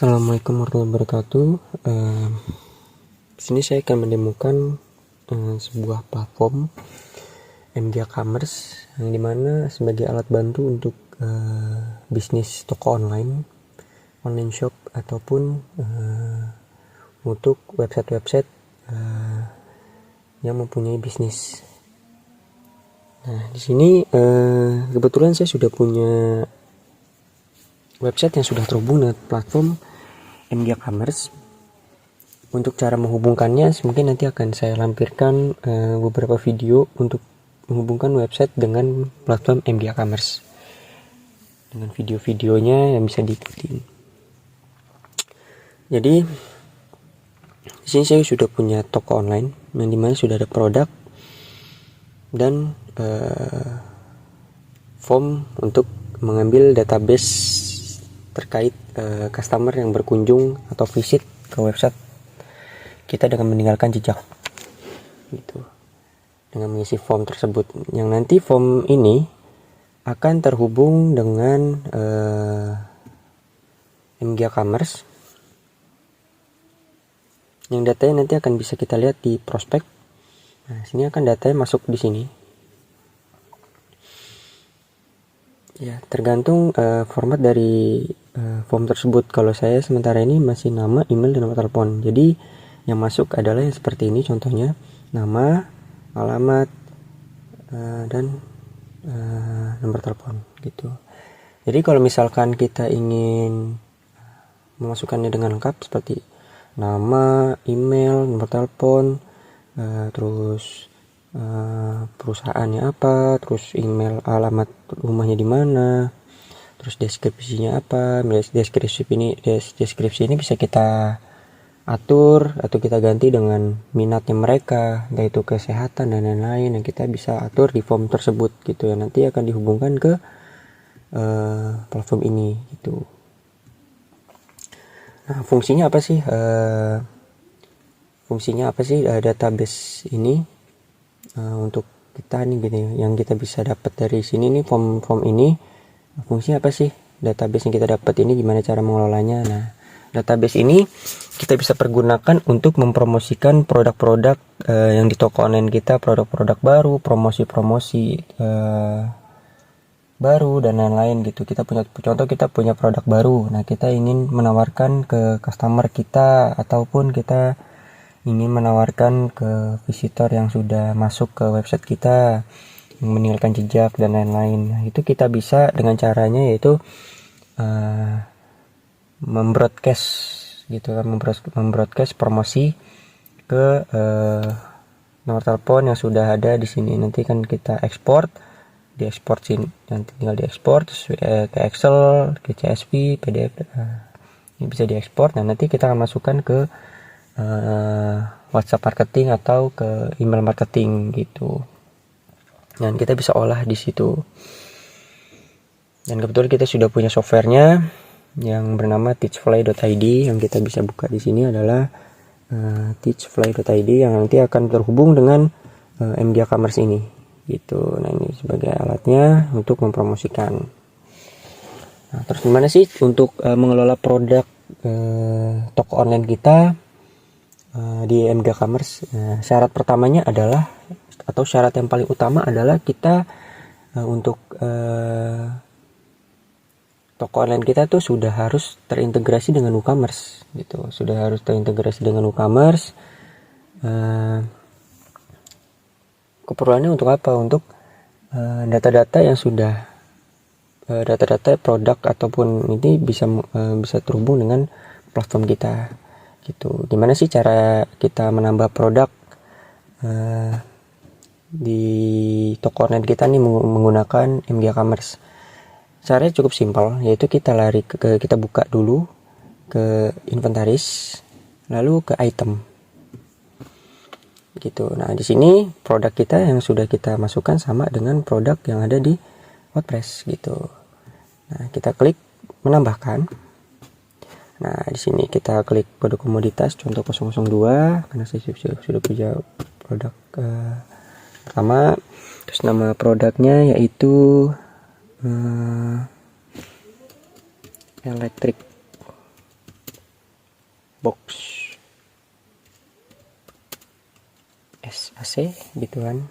Assalamualaikum warahmatullahi wabarakatuh. Di sini saya akan menemukan sebuah platform MG Commerce yang dimana sebagai alat bantu untuk bisnis toko online shop ataupun untuk website yang mempunyai bisnis. Nah, di sini kebetulan saya sudah punya website yang sudah terhubung dengan platform MG Commerce. Untuk cara menghubungkannya mungkin nanti akan saya lampirkan beberapa video untuk menghubungkan website dengan platform MG Commerce dengan video-videonya yang bisa diikuti. Jadi di sini saya sudah punya toko online yang dimana sudah ada produk dan form untuk mengambil database terkait customer yang berkunjung atau visit ke website kita dengan meninggalkan jejak gitu, dengan mengisi form tersebut, yang nanti form ini akan terhubung dengan MG Commerce yang datanya nanti akan bisa kita lihat di prospek. Nah, sini akan datanya masuk di sini. Ya, tergantung format dari form tersebut. Kalau saya sementara ini masih nama, email, dan nomor telepon. Jadi yang masuk adalah yang seperti ini contohnya, nama, alamat, dan nomor telepon gitu. Jadi kalau misalkan kita ingin memasukkannya dengan lengkap seperti nama, email, nomor telepon, terus perusahaannya apa, terus email, alamat rumahnya di mana, terus deskripsinya apa. Deskripsi ini bisa kita atur atau kita ganti dengan minatnya mereka, yaitu kesehatan dan lain-lain, yang kita bisa atur di form tersebut gitu ya, nanti akan dihubungkan ke platform ini gitu. Nah, fungsinya apa sih database ini untuk kita nih gitu, yang kita bisa dapat dari sini nih, form ini fungsinya apa sih, database yang kita dapat ini gimana cara mengelolanya. Nah, database ini kita bisa pergunakan untuk mempromosikan produk-produk yang di toko online kita, produk-produk baru, promosi-promosi baru dan lain-lain gitu. Kita punya produk baru, nah kita ingin menawarkan ke customer kita ataupun kita ingin menawarkan ke visitor yang sudah masuk ke website kita, meninggalkan jejak dan lain-lain. Nah, itu kita bisa dengan caranya yaitu membroadcast gitu kan, membroadcast promosi ke nomor telepon yang sudah ada di sini. Nanti kan kita diekspor sini, nanti tinggal diekspor ke Excel, ke CSV, PDF, ini bisa diekspor. Nah, nanti kita akan masukkan ke WhatsApp marketing atau ke email marketing gitu. Dan kita bisa olah di situ. Dan kebetulan kita sudah punya softwarenya yang bernama teachfly.id. Yang kita bisa buka di sini adalah teachfly.id yang nanti akan terhubung dengan MG Commerce ini gitu. Nah, ini sebagai alatnya untuk mempromosikan. Nah, terus gimana sih untuk mengelola produk toko online kita di MG Commerce? Syarat pertamanya adalah, atau syarat yang paling utama adalah kita untuk toko online kita tuh sudah harus terintegrasi dengan WooCommerce gitu. Sudah harus terintegrasi dengan WooCommerce. Keperluannya untuk apa? Untuk data-data yang sudah data-data produk ataupun ini bisa terhubung dengan platform kita gitu. Gimana sih cara kita menambah produk di toko online kita nih menggunakan MG Commerce? Caranya cukup simpel, yaitu kita kita buka dulu ke inventaris, lalu ke item gitu. Nah, di sini produk kita yang sudah kita masukkan sama dengan produk yang ada di WordPress gitu. Nah, kita klik menambahkan. Nah, di sini kita klik kode komoditas contoh 002 karena saya sudah punya produk pertama. Terus nama produknya yaitu elektrik box SAC gitu kan.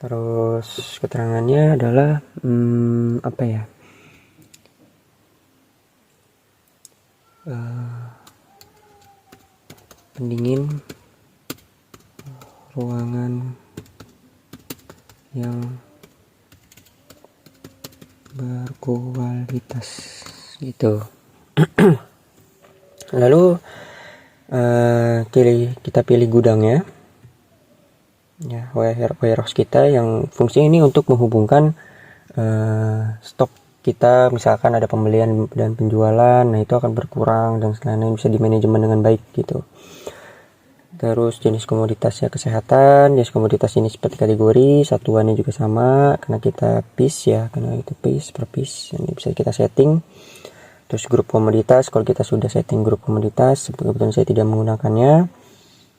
Terus keterangannya adalah apa ya, pendingin ruangan yang berkualitas gitu. Lalu kita pilih gudangnya ya, warehouse kita yang fungsinya ini untuk menghubungkan stok kita, misalkan ada pembelian dan penjualan, nah itu akan berkurang dan lain-lain, bisa dimanajemen dengan baik gitu. Terus jenis komoditasnya kesehatan, jenis komoditas ini seperti kategori, satuannya juga sama karena kita piece ya, karena itu piece per piece, ini bisa kita setting. Terus grup komoditas, kalau kita sudah setting grup komoditas, kebetulan saya tidak menggunakannya.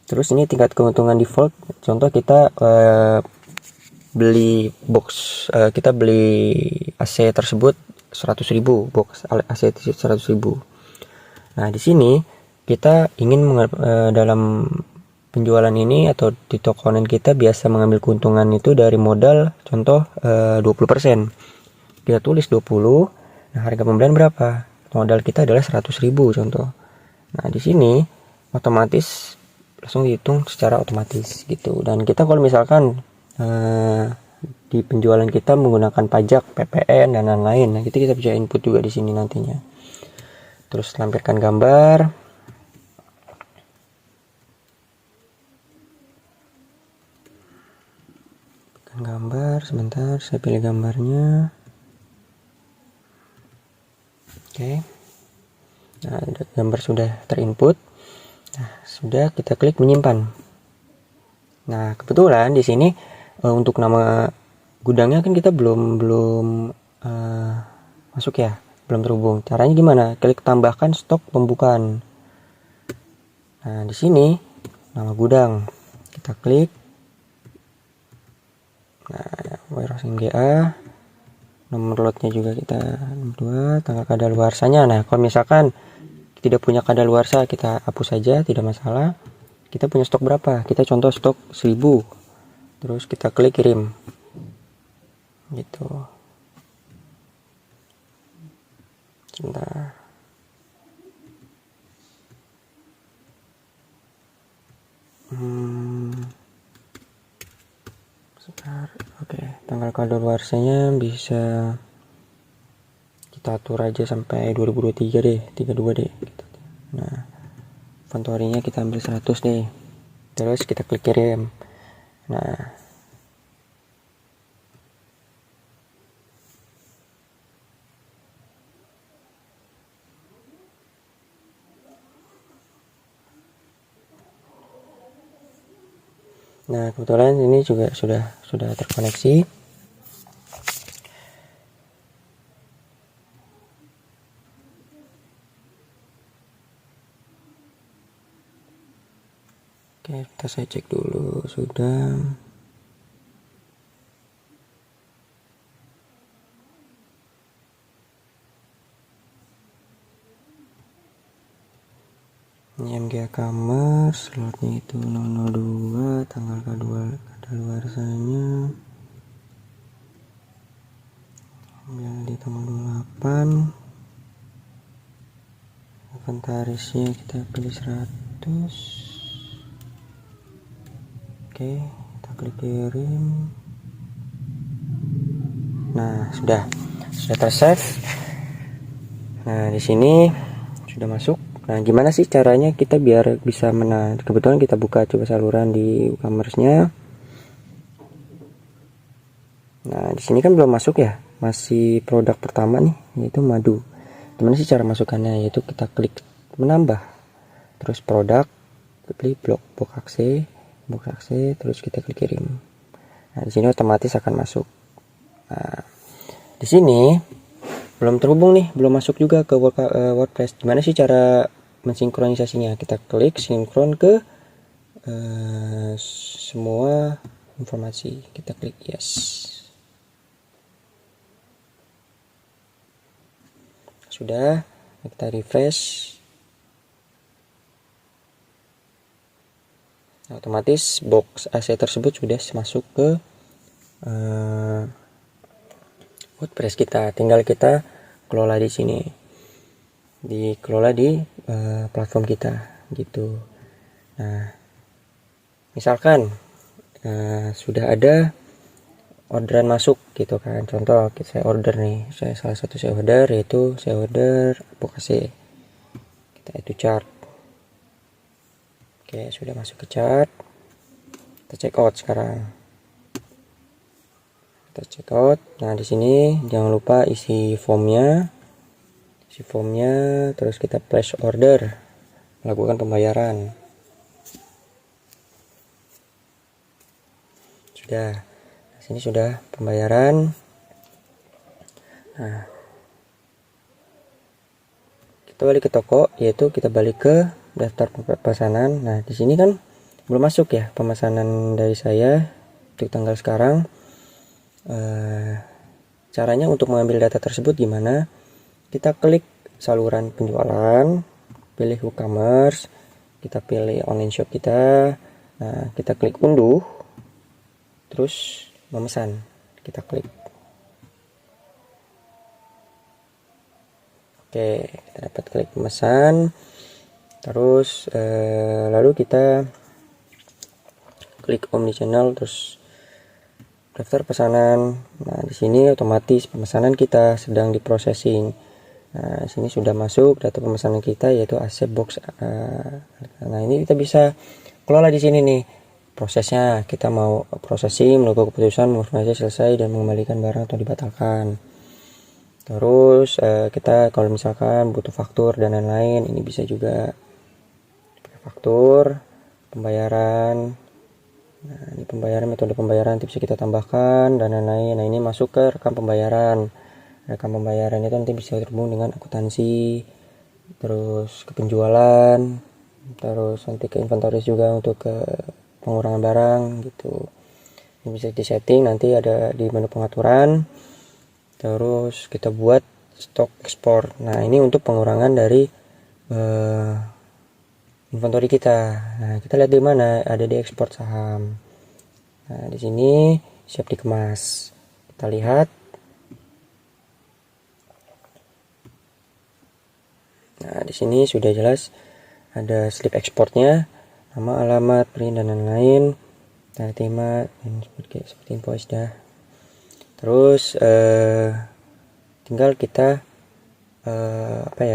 Terus ini tingkat keuntungan default, contoh kita beli box, kita beli AC tersebut 100.000 box AC 100.000. Nah di sini kita ingin dalam penjualan ini atau di toko online kita biasa mengambil keuntungan itu dari modal, contoh 20%. Kita tulis 20. Nah harga pembelian berapa? Modal kita adalah 100.000 contoh. Nah di sini otomatis langsung dihitung secara otomatis gitu. Dan kita kalau misalkan di penjualan kita menggunakan pajak, PPN dan lain-lain, nah kita bisa input juga di sini nantinya. Terus lampirkan gambar. Sebentar saya pilih gambarnya. Oke. Nah, gambar sudah terinput. Nah, sudah, kita klik menyimpan. Nah, kebetulan di sini untuk nama gudangnya kan kita belum masuk ya, belum terhubung. Caranya gimana? Klik tambahkan stok pembukaan. Nah, di sini nama gudang kita klik. Nah, warehouse MGA, nomor lotnya juga kita 2, tanggal kadaluarsanya. Nah, kalau misalkan tidak punya kadaluarsa, kita hapus saja, tidak masalah. Kita punya stok berapa? Kita contoh stok 1000. Terus kita klik kirim. Gitu. Sebentar. Oke, tanggal kadaluarsanya bisa kita atur aja sampai 2023 deh, 32 deh gitu. Nah, inventory-nya kita ambil 100 deh. Terus kita klik kirim. Nah, kebetulan ini juga sudah terkoneksi. Oke, saya cek dulu sudah. Ini MGA Kamar, slotnya itu 002, tanggal kadaluarsanya ambil di tanggal 28. Inventarisnya kita pilih 100. Oke, kita klik kirim. Nah, sudah tersave. Nah, di sini sudah masuk. Nah, gimana sih caranya kita biar bisa kebetulan kita buka coba saluran di e-commerce-nya. Nah, di sini kan belum masuk ya, masih produk pertama nih, yaitu madu. Gimana sih cara masukkannya? Yaitu kita klik menambah, terus produk, pilih box akse, terus kita klik kirim. Nah, di sini otomatis akan masuk. Nah, di sini belum terhubung nih, belum masuk juga ke WordPress. Gimana sih cara mensinkronisasinya? Kita klik sinkron ke semua informasi, kita klik yes. Sudah, kita refresh. Nah, otomatis box AC tersebut sudah masuk ke WordPress kita. Tinggal kita kelola di sini, dikelola di platform kita gitu. Nah, misalkan sudah ada orderan masuk gitu kan, contoh saya order nih, salah satu saya order yaitu saya order advokasi, kita itu chart. Oke, sudah masuk ke chart, kita check out sekarang. Kita check out. Nah, di sini jangan lupa isi formnya, terus kita place order, lakukan pembayaran. Sudah, di sini sudah pembayaran. Nah, kita balik ke toko, yaitu kita balik ke daftar pemesanan. Nah, di sini kan belum masuk ya pemesanan dari saya untuk tanggal sekarang. Caranya untuk mengambil data tersebut gimana? Kita klik saluran penjualan, pilih WooCommerce, kita pilih online shop kita. Nah, kita klik unduh, terus memesan, kita klik. Oke, kita dapat klik memesan. Terus lalu kita klik omnichannel, terus daftar pesanan. Nah, di sini otomatis pemesanan kita sedang diprocessing. Nah, di sini sudah masuk data pemesanan kita yaitu AC box. Nah, ini kita bisa kelola di sini nih prosesnya. Kita mau processing, menunggu keputusan, mengonfirmasi selesai dan mengembalikan barang atau dibatalkan. Terus kita kalau misalkan butuh faktur dan lain-lain, ini bisa juga faktur, pembayaran. Nah, ini pembayaran, metode pembayaran, tips kita tambahkan dan lain-lain. Nah, ini masuk ke rekam pembayaran. Rekam pembayaran itu nanti bisa terhubung dengan akuntansi, terus ke penjualan, terus nanti ke inventaris juga untuk ke pengurangan barang gitu. Ini bisa disetting, nanti ada di menu pengaturan. Terus kita buat stok ekspor. Nah, ini untuk pengurangan dari inventory kita. Nah, kita lihat di mana, ada di ekspor saham. Nah, di sini siap dikemas. Kita lihat. Nah, di sini sudah jelas ada slip ekspornya, nama, alamat, print dan lain-lain, tanda tema dan seperti invoice dah. Terus tinggal kita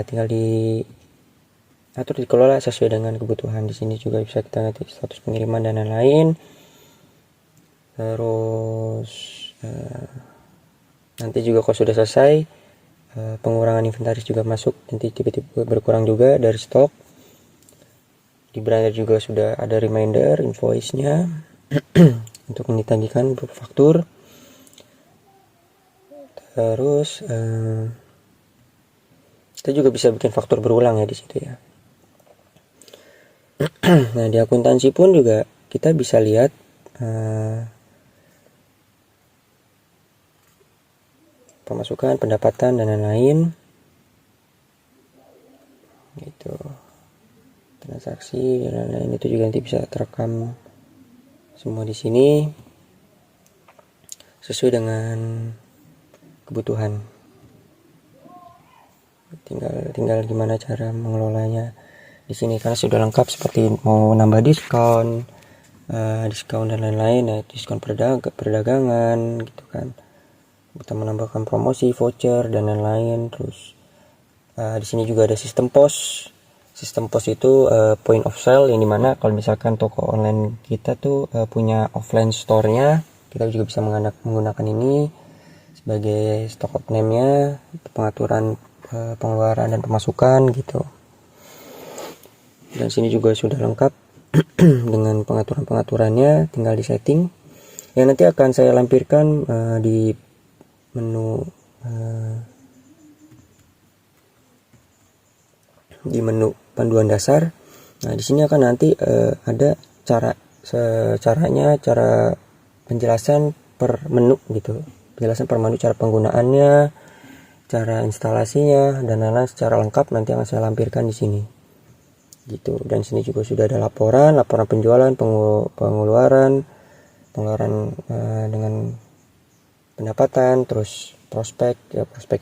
tinggal atur dikelola sesuai dengan kebutuhan. Di sini juga bisa kita ngetik status pengiriman dan lain-lain. Terus nanti juga kalau sudah selesai pengurangan inventaris juga masuk, nanti tiba-tiba berkurang juga dari stok. Di Brander juga sudah ada reminder invoice-nya untuk ditagihkan berupa faktur. Terus kita juga bisa bikin faktur berulang ya di situ ya. Nah, di akuntansi pun juga kita bisa lihat pemasukan, pendapatan dan lain-lain gitu, transaksi dan lain-lain, itu juga nanti bisa terekam semua di sini sesuai dengan kebutuhan. Tinggal gimana cara mengelolanya di sini, karena sudah lengkap, seperti mau nambah diskon dan lain-lain. Nah, diskon perdagangan gitu kan, kita menambahkan promosi, voucher dan lain-lain. Terus di sini juga ada sistem pos. Sistem pos itu point of sale, yang dimana kalau misalkan toko online kita tuh punya offline store-nya, kita juga bisa menggunakan ini sebagai stock name-nya, pengaturan pengeluaran dan pemasukan gitu. Dan sini juga sudah lengkap dengan pengaturannya, tinggal di setting. Yang nanti akan saya lampirkan di menu panduan dasar. Nah, di sini akan nanti ada cara penjelasan per menu gitu. Penjelasan per menu, cara penggunaannya, cara instalasinya dan lain-lain secara lengkap nanti akan saya lampirkan di sini. gitu. Dan sini juga sudah ada laporan penjualan, pengeluaran dengan pendapatan, terus prospek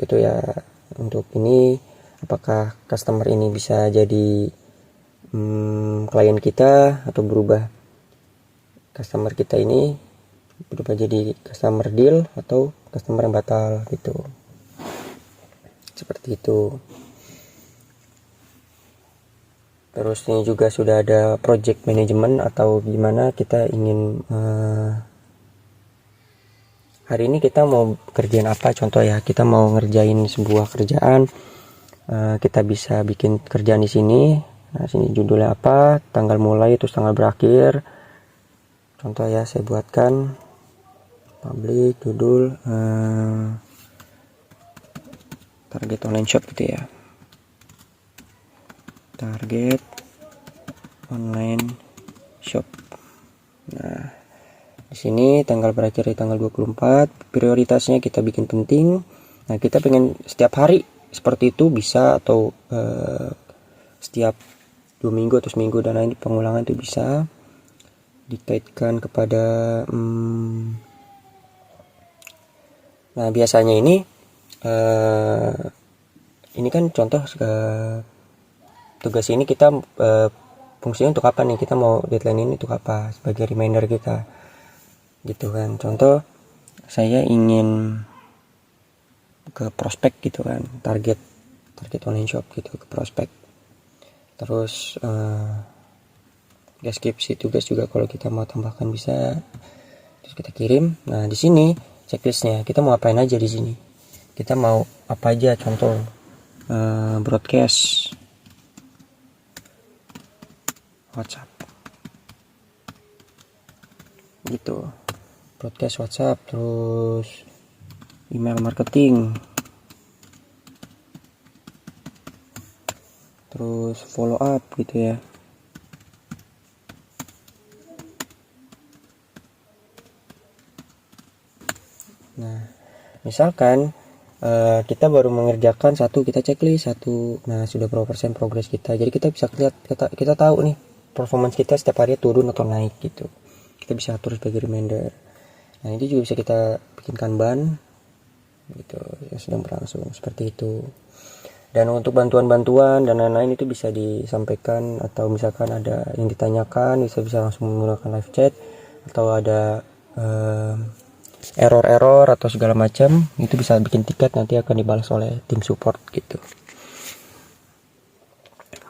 itu ya untuk ini apakah customer ini bisa jadi klien kita atau berubah customer kita ini berubah jadi customer deal atau customer yang batal gitu, seperti itu. Terus ini juga sudah ada project management atau gimana kita ingin hari ini kita mau kerjain apa, contoh ya kita mau ngerjain sebuah kerjaan, kita bisa bikin kerjaan di sini. Nah sini judulnya apa, tanggal mulai terus tanggal berakhir. Contoh ya saya buatkan public judul target online shop gitu ya, target online shop. Nah di sini tanggal berakhir di tanggal 24, prioritasnya kita bikin penting. Nah kita pengen setiap hari seperti itu bisa, atau setiap 2 minggu atau seminggu dan lain pengulangan itu bisa dikaitkan kepada nah biasanya ini kan contoh tugas ini kita fungsinya untuk apa nih, kita mau deadline ini untuk apa, sebagai reminder kita gitu kan. Contoh saya ingin ke prospek gitu kan, target online shop gitu ke prospek. Terus deskripsi tugas juga kalau kita mau tambahkan bisa, terus kita kirim. Nah di sini checklistnya kita mau apain aja di sini, kita mau apa aja, contoh broadcast WhatsApp gitu, broadcast WhatsApp, terus email marketing, terus follow up gitu ya. Nah misalkan kita baru mengerjakan satu, kita checklist satu, nah sudah berapa persen progres kita, jadi kita bisa lihat, kita tahu nih performance kita setiap hari turun atau naik gitu, kita bisa atur sebagai reminder. Nah itu juga bisa kita bikin kanban gitu yang sedang berlangsung seperti itu. Dan untuk bantuan-bantuan dan lain-lain itu bisa disampaikan, atau misalkan ada yang ditanyakan bisa langsung menggunakan live chat, atau ada error atau segala macam itu bisa bikin tiket, nanti akan dibalas oleh tim support gitu.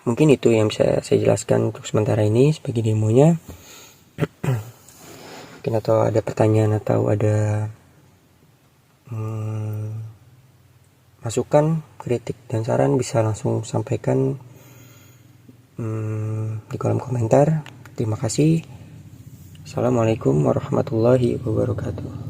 Mungkin itu yang bisa saya jelaskan untuk sementara ini sebagai demonya. Mungkin atau ada pertanyaan atau ada masukan, kritik dan saran bisa langsung sampaikan di kolom komentar. Terima kasih. Assalamualaikum warahmatullahi wabarakatuh.